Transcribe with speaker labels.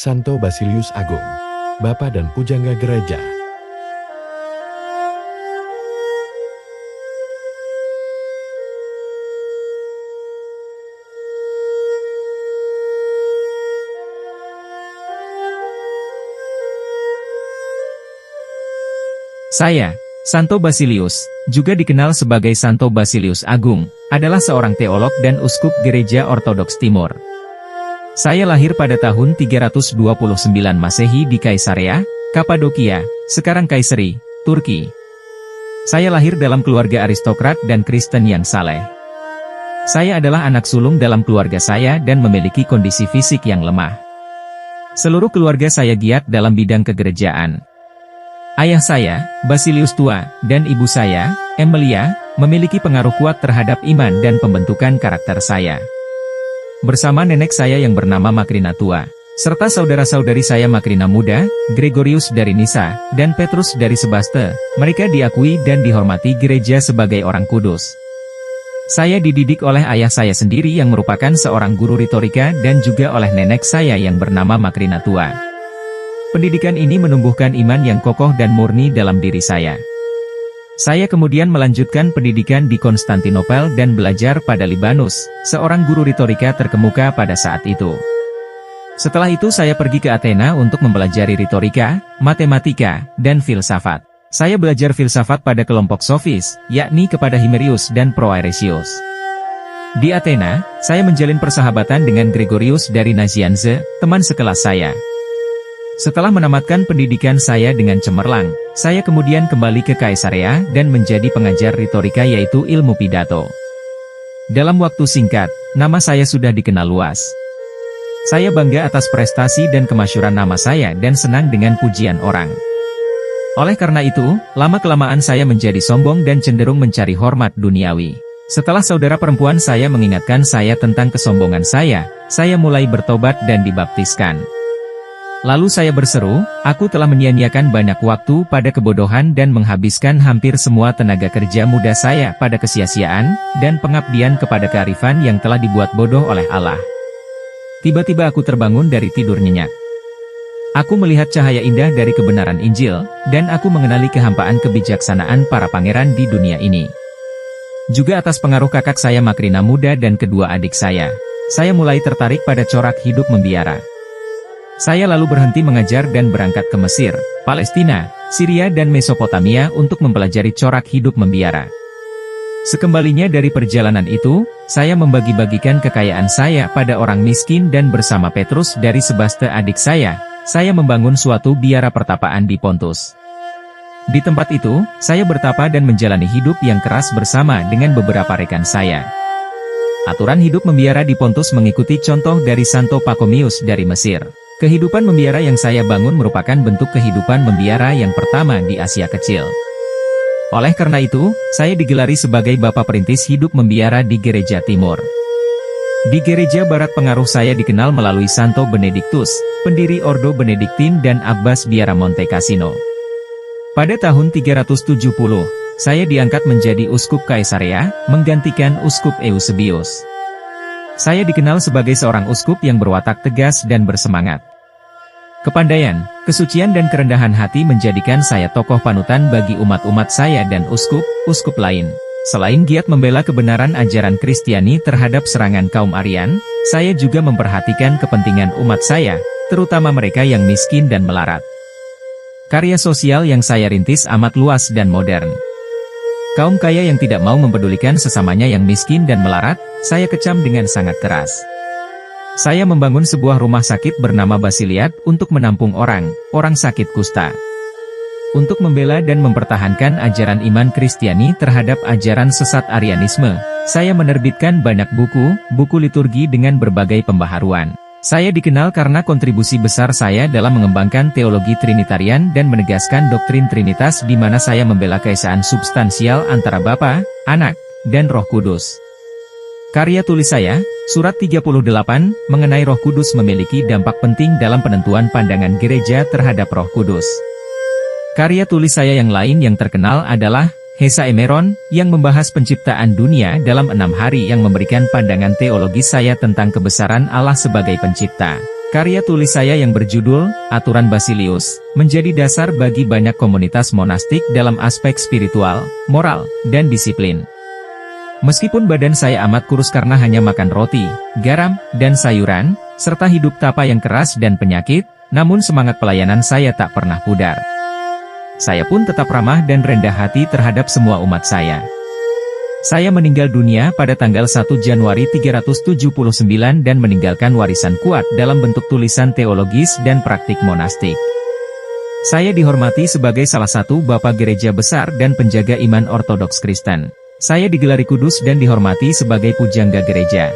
Speaker 1: Santo Basilius Agung, Bapa dan Pujangga Gereja.
Speaker 2: Saya, Santo Basilius, juga dikenal sebagai Santo Basilius Agung, adalah seorang teolog dan uskup Gereja Ortodoks Timur. Saya lahir pada tahun 329 Masehi di Kaisarea, Kapadokia, sekarang Kayseri, Turki. Saya lahir dalam keluarga aristokrat dan Kristen yang saleh. Saya adalah anak sulung dalam keluarga saya dan memiliki kondisi fisik yang lemah. Seluruh keluarga saya giat dalam bidang kegerejaan. Ayah saya, Basilius Tua, dan ibu saya, Emilia, memiliki pengaruh kuat terhadap iman dan pembentukan karakter saya. Bersama nenek saya yang bernama Makrina Tua, serta saudara-saudari saya Makrina Muda, Gregorius dari Nisa, dan Petrus dari Sebaste, mereka diakui dan dihormati gereja sebagai orang kudus. Saya dididik oleh ayah saya sendiri yang merupakan seorang guru retorika dan juga oleh nenek saya yang bernama Makrina Tua. Pendidikan ini menumbuhkan iman yang kokoh dan murni dalam diri saya. Saya kemudian melanjutkan pendidikan di Konstantinopel dan belajar pada Libanus, seorang guru retorika terkemuka pada saat itu. Setelah itu saya pergi ke Athena untuk mempelajari retorika, matematika, dan filsafat. Saya belajar filsafat pada kelompok sofis, yakni kepada Himerius dan Proairesius. Di Athena, saya menjalin persahabatan dengan Gregorius dari Nazianze, teman sekelas saya. Setelah menamatkan pendidikan saya dengan cemerlang, saya kemudian kembali ke Kaisarea dan menjadi pengajar retorika yaitu ilmu pidato. Dalam waktu singkat, nama saya sudah dikenal luas. Saya bangga atas prestasi dan kemasyhuran nama saya dan senang dengan pujian orang. Oleh karena itu, lama-kelamaan saya menjadi sombong dan cenderung mencari hormat duniawi. Setelah saudara perempuan saya mengingatkan saya tentang kesombongan saya mulai bertobat dan dibaptiskan. Lalu saya berseru, aku telah menyia-nyiakan banyak waktu pada kebodohan dan menghabiskan hampir semua tenaga kerja muda saya pada kesia-siaan, dan pengabdian kepada kearifan yang telah dibuat bodoh oleh Allah. Tiba-tiba aku terbangun dari tidur nyenyak. Aku melihat cahaya indah dari kebenaran Injil, dan aku mengenali kehampaan kebijaksanaan para pangeran di dunia ini. Juga atas pengaruh kakak saya Makrina Muda dan kedua adik saya mulai tertarik pada corak hidup membiara. Saya lalu berhenti mengajar dan berangkat ke Mesir, Palestina, Syria dan Mesopotamia untuk mempelajari corak hidup membiara. Sekembalinya dari perjalanan itu, saya membagi-bagikan kekayaan saya pada orang miskin dan bersama Petrus dari Sebaste adik saya membangun suatu biara pertapaan di Pontus. Di tempat itu, saya bertapa dan menjalani hidup yang keras bersama dengan beberapa rekan saya. Aturan hidup membiara di Pontus mengikuti contoh dari Santo Pachomius dari Mesir. Kehidupan membiara yang saya bangun merupakan bentuk kehidupan membiara yang pertama di Asia Kecil. Oleh karena itu, saya digelari sebagai Bapak Perintis Hidup Membiara di Gereja Timur. Di Gereja Barat pengaruh saya dikenal melalui Santo Benediktus, pendiri Ordo Benediktin dan Abbas Biara Monte Cassino. Pada tahun 370, saya diangkat menjadi Uskup Kaisarea, menggantikan Uskup Eusebius. Saya dikenal sebagai seorang uskup yang berwatak tegas dan bersemangat. Kepandaian, kesucian dan kerendahan hati menjadikan saya tokoh panutan bagi umat-umat saya dan uskup lain. Selain giat membela kebenaran ajaran Kristiani terhadap serangan kaum Arian, saya juga memperhatikan kepentingan umat saya, terutama mereka yang miskin dan melarat. Karya sosial yang saya rintis amat luas dan modern. Kaum kaya yang tidak mau mempedulikan sesamanya yang miskin dan melarat, saya kecam dengan sangat keras. Saya membangun sebuah rumah sakit bernama Basiliad untuk menampung orang sakit kusta. Untuk membela dan mempertahankan ajaran iman Kristiani terhadap ajaran sesat Arianisme, saya menerbitkan banyak buku liturgi dengan berbagai pembaharuan. Saya dikenal karena kontribusi besar saya dalam mengembangkan teologi Trinitarian dan menegaskan doktrin Trinitas di mana saya membela keesaan substansial antara Bapa, Anak, dan Roh Kudus. Karya tulis saya, Surat 38, mengenai Roh Kudus memiliki dampak penting dalam penentuan pandangan gereja terhadap Roh Kudus. Karya tulis saya yang lain yang terkenal adalah Hesaemeron, yang membahas penciptaan dunia dalam 6 hari yang memberikan pandangan teologis saya tentang kebesaran Allah sebagai pencipta. Karya tulis saya yang berjudul Aturan Basilius menjadi dasar bagi banyak komunitas monastik dalam aspek spiritual, moral, dan disiplin. Meskipun badan saya amat kurus karena hanya makan roti, garam, dan sayuran, serta hidup tapa yang keras dan penyakit, namun semangat pelayanan saya tak pernah pudar. Saya pun tetap ramah dan rendah hati terhadap semua umat saya. Saya meninggal dunia pada tanggal 1 Januari 379 dan meninggalkan warisan kuat dalam bentuk tulisan teologis dan praktik monastik. Saya dihormati sebagai salah satu Bapak Gereja Besar dan penjaga iman Ortodoks Kristen. Saya digelari kudus dan dihormati sebagai pujangga gereja.